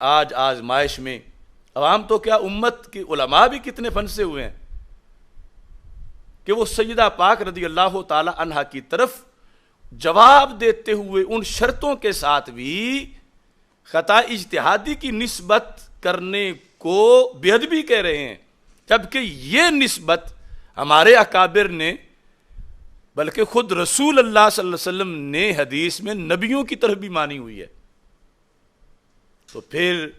آج آزمائش میں عوام تو کیا امت کے علماء بھی کتنے پھنسے ہوئے ہیں کہ وہ سیدہ پاک رضی اللہ تعالی عنہا کی طرف جواب دیتے ہوئے ان شرطوں کے ساتھ بھی خطا اجتہادی کی نسبت کرنے کو بے ادبی کہہ رہے ہیں، جبکہ یہ نسبت ہمارے اکابر نے بلکہ خود رسول اللہ صلی اللہ علیہ وسلم نے حدیث میں نبیوں کی طرف بھی مانی ہوئی ہے۔ تو پھر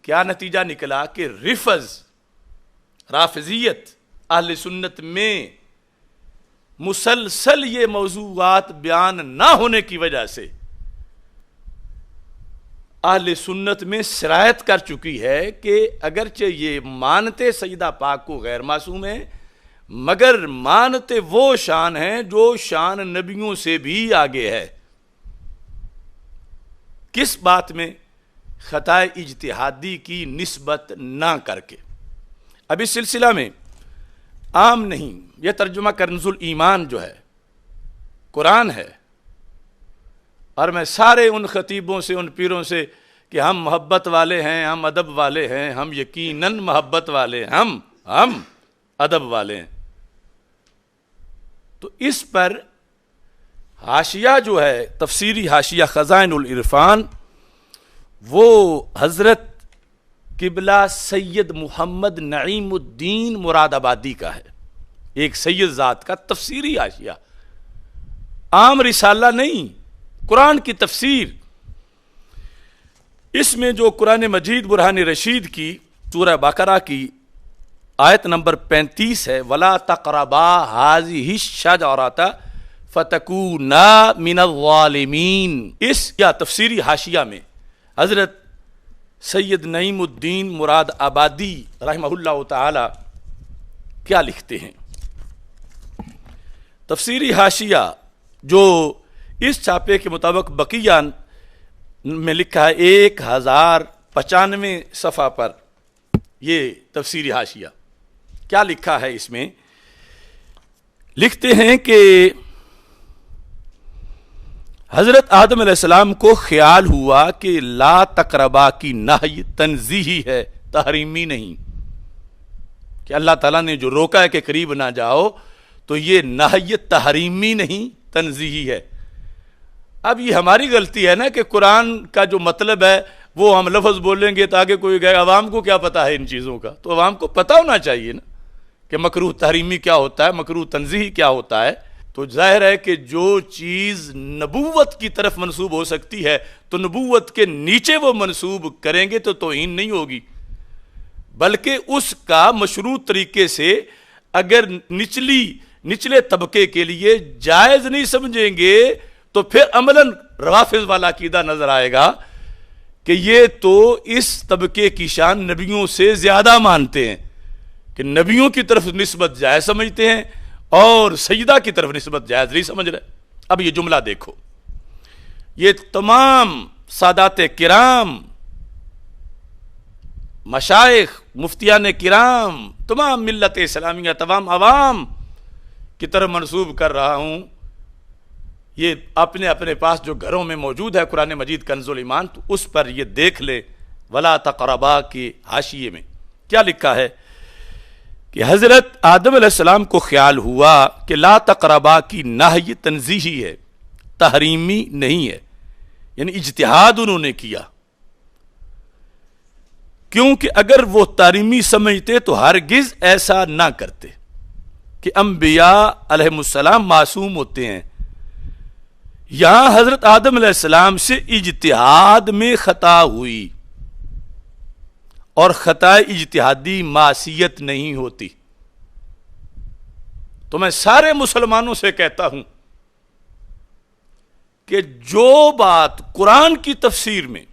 کیا نتیجہ نکلا کہ رافضیت اہل سنت میں مسلسل یہ موضوعات بیان نہ ہونے کی وجہ سے اہل سنت میں سرایت کر چکی ہے کہ اگرچہ یہ مانتے سیدہ پاک کو غیر معصوم ہے، مگر مانتے وہ شان ہیں جو شان نبیوں سے بھی آگے ہے۔ کس بات میں؟ خطا اجتہادی کی نسبت نہ کر کے۔ اب اس سلسلہ میں عام نہیں، یہ ترجمہ کنز الایمان جو ہے قرآن ہے، اور میں سارے ان خطیبوں سے ان پیروں سے کہ ہم محبت والے ہیں، ہم ادب والے ہیں، ہم یقیناً محبت والے ہیں، ہم ادب والے ہیں، تو اس پر حاشیہ جو ہے تفسیری حاشیہ خزائن العرفان وہ حضرت قبلہ سید محمد نعیم الدین مراد آبادی کا ہے، ایک سید ذات کا تفسیری حاشیہ، عام رسالہ نہیں، قرآن کی تفسیر۔ اس میں جو قرآن مجید برہان رشید کی سورہ بقرہ کی آیت نمبر 35 ہے، وَلَا تَقْرَبَا هَٰذِهِ الشَّجَرَةَ فَتَكُونَا مِنَ الظَّالِمِينَ، اس یا تفسیری حاشیہ میں حضرت سید نعیم الدین مراد آبادی رحمہ اللہ تعالی کیا لکھتے ہیں؟ تفسیری حاشیہ جو اس چھاپے کے مطابق بقیہ میں لکھا ہے 1095 صفحہ پر، یہ تفسیری حاشیہ کیا لکھا ہے؟ اس میں لکھتے ہیں کہ حضرت آدم علیہ السلام کو خیال ہوا کہ لا تقربا کی نہی تنزیہی ہے، تحریمی نہیں، کہ اللہ تعالیٰ نے جو روکا ہے کہ قریب نہ جاؤ تو یہ نہی تحریمی نہیں، تنزیہی ہے۔ اب یہ ہماری غلطی ہے نا کہ قرآن کا جو مطلب ہے وہ ہم لفظ بولیں گے تاکہ کوئی کہے عوام کو کیا پتا ہے ان چیزوں کا، تو عوام کو پتہ ہونا چاہیے نا کہ مکروہ تحریمی کیا ہوتا ہے، مکروہ تنزیہی کیا ہوتا ہے۔ تو ظاہر ہے کہ جو چیز نبوت کی طرف منسوب ہو سکتی ہے تو نبوت کے نیچے وہ منسوب کریں گے تو توہین نہیں ہوگی، بلکہ اس کا مشروط طریقے سے اگر نچلے طبقے کے لیے جائز نہیں سمجھیں گے تو پھر عملاً روافض والا عقیدہ نظر آئے گا کہ یہ تو اس طبقے کی شان نبیوں سے زیادہ مانتے ہیں، کہ نبیوں کی طرف نسبت جائز سمجھتے ہیں اور سیدہ کی طرف نسبت جائز نہیں سمجھ رہے۔ اب یہ جملہ دیکھو، یہ تمام سادات کرام، مشائخ، مفتیان کرام، تمام ملت اسلامیہ، تمام عوام کی طرف منسوب کر رہا ہوں، یہ اپنے اپنے پاس جو گھروں میں موجود ہے قرآن مجید کنز الایمان، تو اس پر یہ دیکھ لے۔ ولا تقربا کے حاشیے میں کیا لکھا ہے کہ حضرت آدم علیہ السلام کو خیال ہوا کہ لا تقربا کی نہی تنزیہی ہے، تحریمی نہیں ہے، یعنی اجتہاد انہوں نے کیا، کیونکہ اگر وہ تحریمی سمجھتے تو ہرگز ایسا نہ کرتے کہ انبیاء علیہ السلام معصوم ہوتے ہیں۔ یہاں حضرت آدم علیہ السلام سے اجتہاد میں خطا ہوئی، اور خطا اجتہادی معصیت نہیں ہوتی۔ تو میں سارے مسلمانوں سے کہتا ہوں کہ جو بات قرآن کی تفسیر میں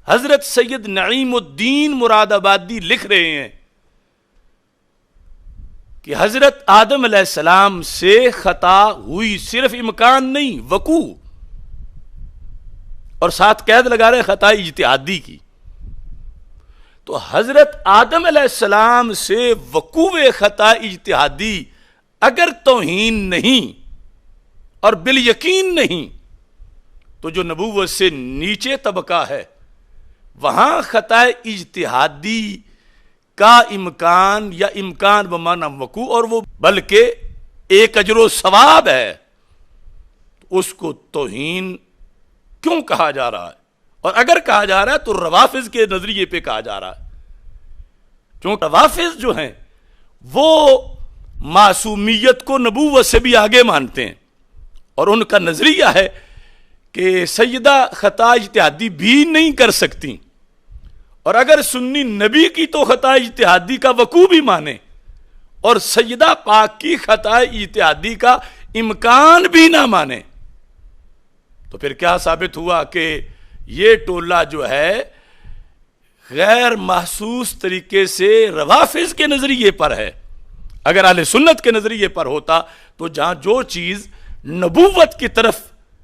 حضرت سید نعیم الدین مراد آبادی لکھ رہے ہیں کہ حضرت آدم علیہ السلام سے خطا ہوئی، صرف امکان نہیں، وقوع، اور ساتھ قید لگا رہے خطا اجتہادی کی، تو حضرت آدم علیہ السلام سے وقوع خطا اجتہادی اگر توہین نہیں اور بالیقین نہیں، تو جو نبوت سے نیچے طبقہ ہے وہاں خطا اجتہادی کا امکان یا امکان بمعنی وقوع، اور وہ بلکہ ایک اجر و ثواب ہے، اس کو توہین کیوں کہا جا رہا ہے؟ اور اگر کہا جا رہا ہے تو روافض کے نظریے پہ کہا جا رہا ہے، کیونکہ روافض جو ہیں وہ معصومیت کو نبوت سے بھی آگے مانتے ہیں، اور ان کا نظریہ ہے کہ سیدہ خطا اجتہادی بھی نہیں کر سکتی، اور اگر سنی نبی کی تو خطا اجتہادی کا وقوع بھی مانے اور سیدہ پاک کی خطا اجتہادی کا امکان بھی نہ مانے، تو پھر کیا ثابت ہوا کہ یہ ٹولہ جو ہے غیر محسوس طریقے سے روافض کے نظریے پر ہے۔ اگر اہل سنت کے نظریے پر ہوتا تو جہاں جو چیز نبوت کی طرف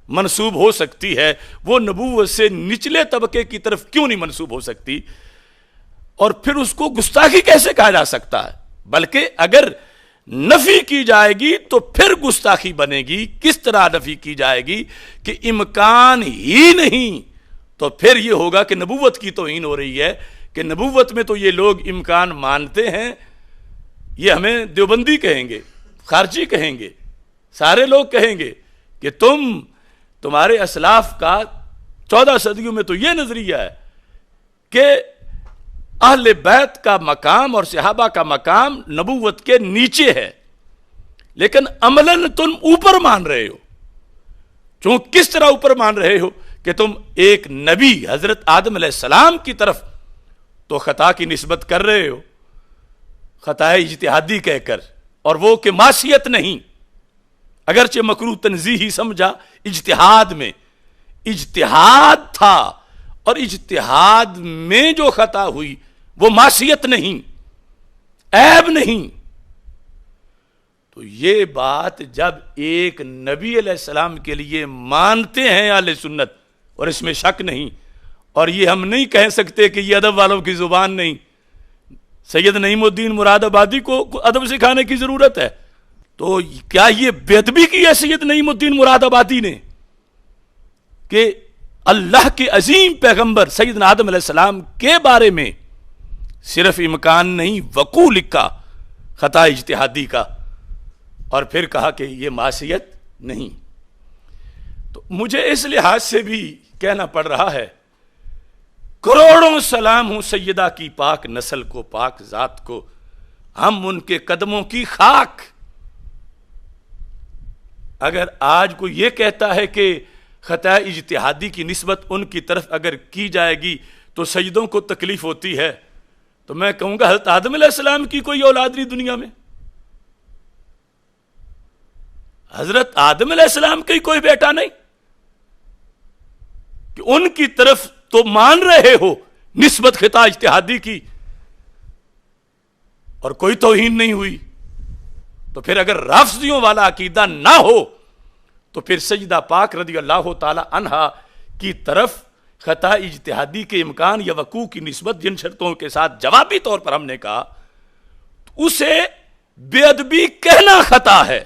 منسوب ہو سکتی ہے وہ نبوت سے نچلے طبقے کی طرف کیوں نہیں منسوب ہو سکتی؟ اور پھر اس کو گستاخی کیسے کہا جا سکتا ہے؟ بلکہ اگر نفی کی جائے گی تو پھر گستاخی بنے گی۔ کس طرح نفی کی جائے گی کہ امکان ہی نہیں، تو پھر یہ ہوگا کہ نبوت کی توہین ہو رہی ہے کہ نبوت میں تو یہ لوگ امکان مانتے ہیں، یہ ہمیں دیوبندی کہیں گے، خارجی کہیں گے، سارے لوگ کہیں گے کہ تمہارے اسلاف کا 14 صدیوں میں تو یہ نظریہ ہے کہ اہل بیت کا مقام اور صحابہ کا مقام نبوت کے نیچے ہے، لیکن عملاً تم اوپر مان رہے ہو۔ چونکہ کس طرح اوپر مان رہے ہو کہ تم ایک نبی حضرت آدم علیہ السلام کی طرف تو خطا کی نسبت کر رہے ہو، خطا اجتہادی کہہ کر، اور وہ کہ معصیت نہیں، اگرچہ مکروہ تنزیہی سمجھا، اجتہاد میں اجتہاد تھا، اور اجتہاد میں جو خطا ہوئی وہ معصیت نہیں، عیب نہیں۔ تو یہ بات جب ایک نبی علیہ السلام کے لیے مانتے ہیں اہل سنت، اور اس میں شک نہیں، اور یہ ہم نہیں کہہ سکتے کہ یہ ادب والوں کی زبان نہیں، سید نعیم الدین مراد آبادی کو ادب سکھانے کی ضرورت ہے؟ تو کیا یہ بے ادبی کی ہے سید نعیم الدین مراد آبادی نے کہ اللہ کے عظیم پیغمبر سیدنا آدم علیہ السلام کے بارے میں صرف امکان نہیں، وقوع لکھا خطا اجتہادی کا، اور پھر کہا کہ یہ معصیت نہیں؟ تو مجھے اس لحاظ سے بھی کہنا پڑ رہا ہے، کروڑوں سلام ہوں سیدہ کی پاک نسل کو، پاک ذات کو، ہم ان کے قدموں کی خاک۔ اگر آج کوئی یہ کہتا ہے کہ خطا اجتہادی کی نسبت ان کی طرف اگر کی جائے گی تو سیدوں کو تکلیف ہوتی ہے، تو میں کہوں گا حضرت آدم علیہ السلام کی کوئی اولاد نہیں دنیا میں، حضرت آدم علیہ السلام کا کوئی بیٹا نہیں کہ ان کی طرف تو مان رہے ہو نسبت خطا اجتہادی کی اور کوئی توہین نہیں ہوئی؟ تو پھر اگر رافضیوں والا عقیدہ نہ ہو تو پھر سیدہ پاک رضی اللہ تعالی عنہا کی طرف خطا اجتہادی کے امکان یا وقوع کی نسبت جن شرطوں کے ساتھ جوابی طور پر ہم نے کہا، اسے بے ادبی کہنا خطا ہے،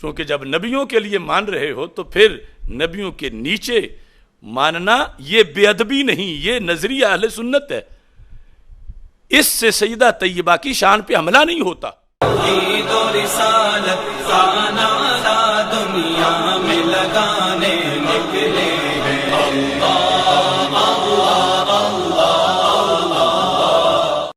کیونکہ جب نبیوں کے لیے مان رہے ہو تو پھر نبیوں کے نیچے ماننا یہ بے ادبی نہیں، یہ نظریہ اہل سنت ہے، اس سے سیدہ طیبہ کی شان پہ حملہ نہیں ہوتا۔ رسالت کا نعرہ دنیا میں لگا